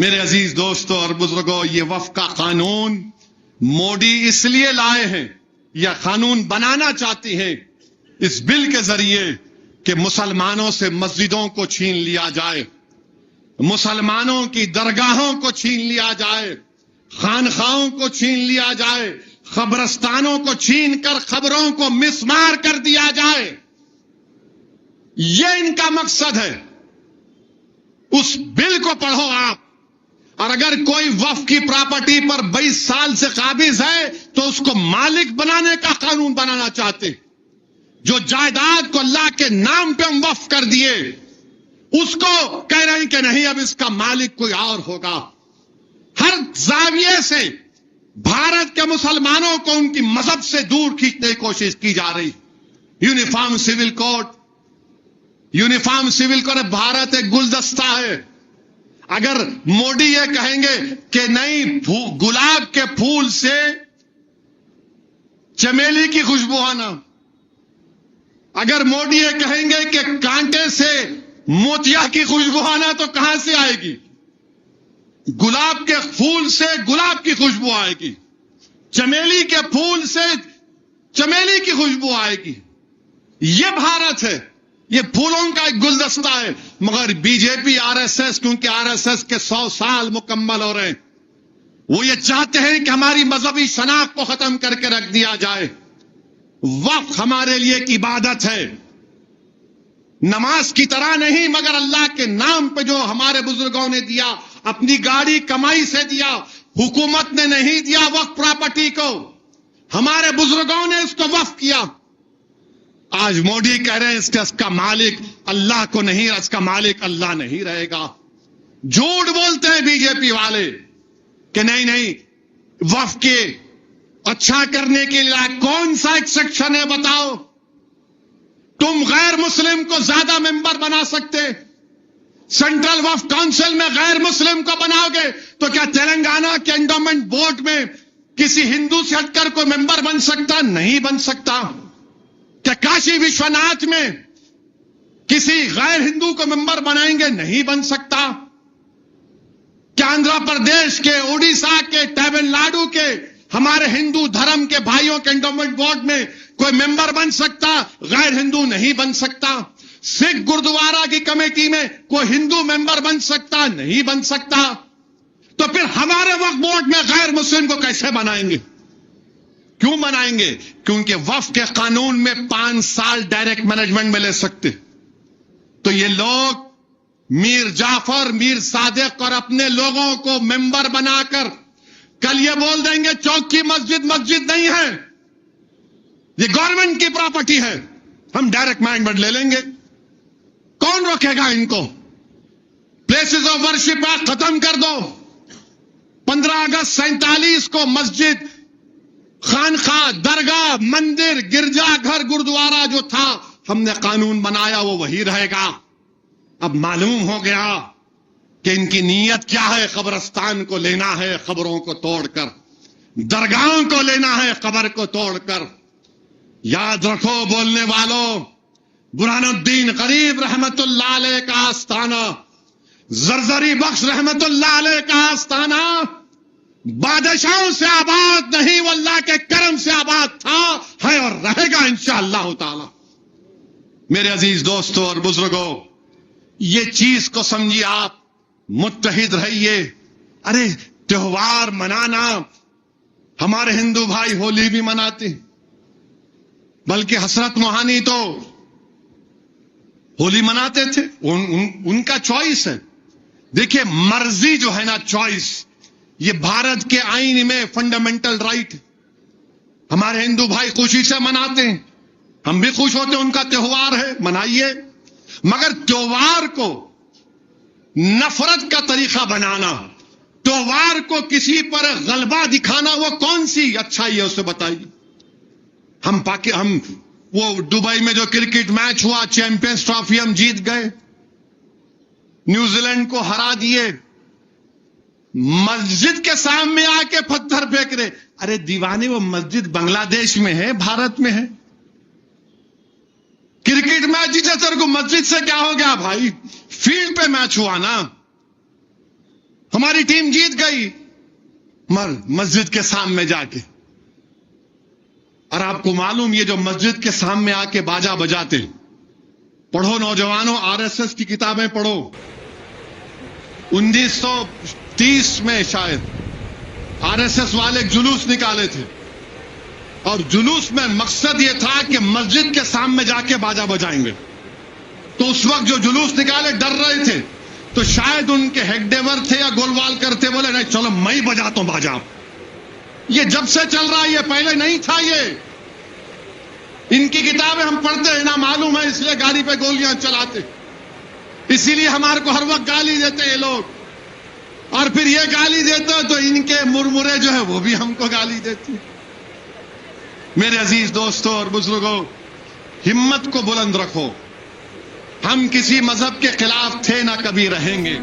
میرے عزیز دوستوں اور بزرگوں، یہ وقف کا قانون موڈی اس لیے لائے ہیں یا قانون بنانا چاہتی ہیں اس بل کے ذریعے کہ مسلمانوں سے مسجدوں کو چھین لیا جائے، مسلمانوں کی درگاہوں کو چھین لیا جائے، خانخاہوں کو چھین لیا جائے، قبرستانوں کو چھین کر قبروں کو مسمار کر دیا جائے۔ یہ ان کا مقصد ہے۔ اس بل کو پڑھو آپ، اور اگر کوئی وقف کی پراپرٹی پر 22 سال سے قابض ہے تو اس کو مالک بنانے کا قانون بنانا چاہتے۔ جو جائیداد کو اللہ کے نام پہ ہم وقف کر دیے اس کو کہہ رہے ہیں کہ نہیں، اب اس کا مالک کوئی اور ہوگا۔ ہر زاویے سے بھارت کے مسلمانوں کو ان کی مذہب سے دور کھینچنے کی کوشش کی جا رہی۔ Uniform civil code, uniform civil code, Bharat ایک گلدستہ ہے۔ اگر موڈی یہ کہیں گے کہ نہیں، گلاب کے پھول سے چمیلی کی خوشبو آنا، اگر موڈی یہ کہیں گے کہ کانٹے سے موتیا کی خوشبو آنا، تو کہاں سے آئے گی؟ گلاب کے پھول سے گلاب کی خوشبو آئے گی، چمیلی کے پھول سے چمیلی کی خوشبو آئے گی۔ یہ بھارت ہے، یہ پھولوں کا ایک گلدستہ ہے۔ مگر بی جے پی، آر ایس ایس، کیونکہ آر ایس ایس کے 100 سال مکمل ہو رہے ہیں، وہ یہ چاہتے ہیں کہ ہماری مذہبی شناخت کو ختم کر کے رکھ دیا جائے۔ وقف ہمارے لیے ایک عبادت ہے، نماز کی طرح نہیں، مگر اللہ کے نام پہ جو ہمارے بزرگوں نے دیا، اپنی گاڑی کمائی سے دیا، حکومت نے نہیں دیا وقف پراپرٹی کو، ہمارے بزرگوں نے اس کو وقف کیا۔ آج موڈی کہہ رہے ہیں اس کا مالک اللہ کو نہیں، اس کا مالک اللہ نہیں رہے گا۔ جھوٹ بولتے ہیں بی جے پی والے کہ نہیں وقف کے اچھا کرنے کے لیے کون سا ایک سیکشن ہے بتاؤ؟ تم غیر مسلم کو زیادہ ممبر بنا سکتے؟ سینٹرل وقف کونسل میں غیر مسلم کو بناؤ گے تو کیا تلنگانہ کے انڈومنٹ بورڈ میں کسی ہندو سے ہٹ کر کوئی ممبر بن سکتا؟ نہیں بن سکتا۔ کیا کاشی وشوناتھ میں کسی غیر ہندو کو ممبر بنائیں گے؟ نہیں بن سکتا۔ کیا آندھرا پردیش کے، اڑیسہ کے، تمل ناڈو کے ہمارے ہندو دھرم کے بھائیوں کے انڈومنٹ بورڈ میں کوئی ممبر بن سکتا؟ غیر ہندو نہیں بن سکتا۔ سکھ گردوارا کی کمیٹی میں کوئی ہندو ممبر بن سکتا؟ نہیں بن سکتا۔ تو پھر ہمارے وقف بورڈ میں غیر مسلم کو کیسے بنائیں گے؟ کیوں بنائیں گے؟ کیونکہ وقف کے قانون میں 5 سال ڈائریکٹ مینجمنٹ میں لے سکتے۔ تو یہ لوگ میر جعفر، میر صادق اور اپنے لوگوں کو ممبر بنا کر کل یہ بول دیں گے چوک کی مسجد مسجد نہیں ہے، یہ گورنمنٹ کی پراپرٹی ہے، ہم ڈائریکٹ مینجمنٹ لے لیں گے۔ کون روکے گا ان کو؟ پلیسز آف ورشپ ختم کر دو۔ 15 اگست 47 کو مسجد، خانخواہ، درگاہ، مندر، گرجا گھر، گردوارا جو تھا ہم نے قانون بنایا وہ وہی رہے گا۔ اب معلوم ہو گیا کہ ان کی نیت کیا ہے۔ قبرستان کو لینا ہے قبروں کو توڑ کر، درگاہوں کو لینا ہے قبر کو توڑ کر۔ یاد رکھو بولنے والوں، برہان الدین غریب رحمت اللہ علیہ کا آستانہ، زرزری بخش رحمت اللہ علیہ کا آستانہ بادشاہوں سے آباد نہیں، وہ اللہ کے کرم سے آباد تھا، ہے اور رہے گا انشاءاللہ تعالی۔ میرے عزیز دوستوں اور بزرگوں، یہ چیز کو سمجھیے، آپ متحد رہیے۔ ارے تہوار منانا، ہمارے ہندو بھائی ہولی بھی مناتے، بلکہ حسرت موہانی تو ہولی مناتے تھے، ان کا چوائس ہے۔ دیکھیے مرضی جو ہے نا، چوائس، یہ بھارت کے آئین میں فنڈامنٹل رائٹ۔ ہمارے ہندو بھائی خوشی سے مناتے ہیں، ہم بھی خوش ہوتے ہیں، ان کا تہوار ہے، منائیے۔ مگر تہوار کو نفرت کا طریقہ بنانا، تہوار کو کسی پر غلبہ دکھانا، وہ کون سی اچھائی ہے اسے بتائیے۔ ہم وہ دبئی میں جو کرکٹ میچ ہوا، چیمپئنز ٹرافی ہم جیت گئے، نیوزی لینڈ کو ہرا دیے، مسجد کے سامنے آ کے پتھر پھینک رہے۔ ارے دیوانے، وہ مسجد بنگلہ دیش میں ہے، بھارت میں ہے۔ کرکٹ میچ جیتے سر کو مسجد سے کیا ہو گیا بھائی؟ فیلڈ پہ میچ ہوا نا۔ ہماری ٹیم جیت گئی مسجد کے سامنے جا کے. اور آپ کو معلوم یہ جو مسجد کے سامنے آ کے باجا بجاتے، پڑھو نوجوانوں، RSS کی کتابیں پڑھو. 1930 میں شاید RSS والے ایک جلوس نکالے تھے، اور جلوس میں مقصد یہ تھا کہ مسجد کے سامنے جا کے باجا بجائیں گے. تو اس وقت جو جلوس نکالے ڈر رہے تھے، تو شاید ان کے ہیگڈیور تھے یا گولوال کرتے، بولے نہیں چلو میں ہی بجاتا ہوں باجا. یہ جب سے چل رہا ہے، یہ پہلے نہیں تھا. یہ ان کی کتابیں ہم پڑھتے ہیں نا، معلوم ہے، اس لیے گاڑی پہ گولیاں چلاتے، اسی لیے ہمارے کو ہر وقت گالی دیتے یہ لوگ. اور پھر یہ گالی دیتے تو ان کے مرمرے جو ہے وہ بھی ہم کو گالی دیتے. میرے عزیز دوستوں اور بزرگوں، ہمت کو بلند رکھو. ہم کسی مذہب کے خلاف تھے نہ کبھی رہیں گے.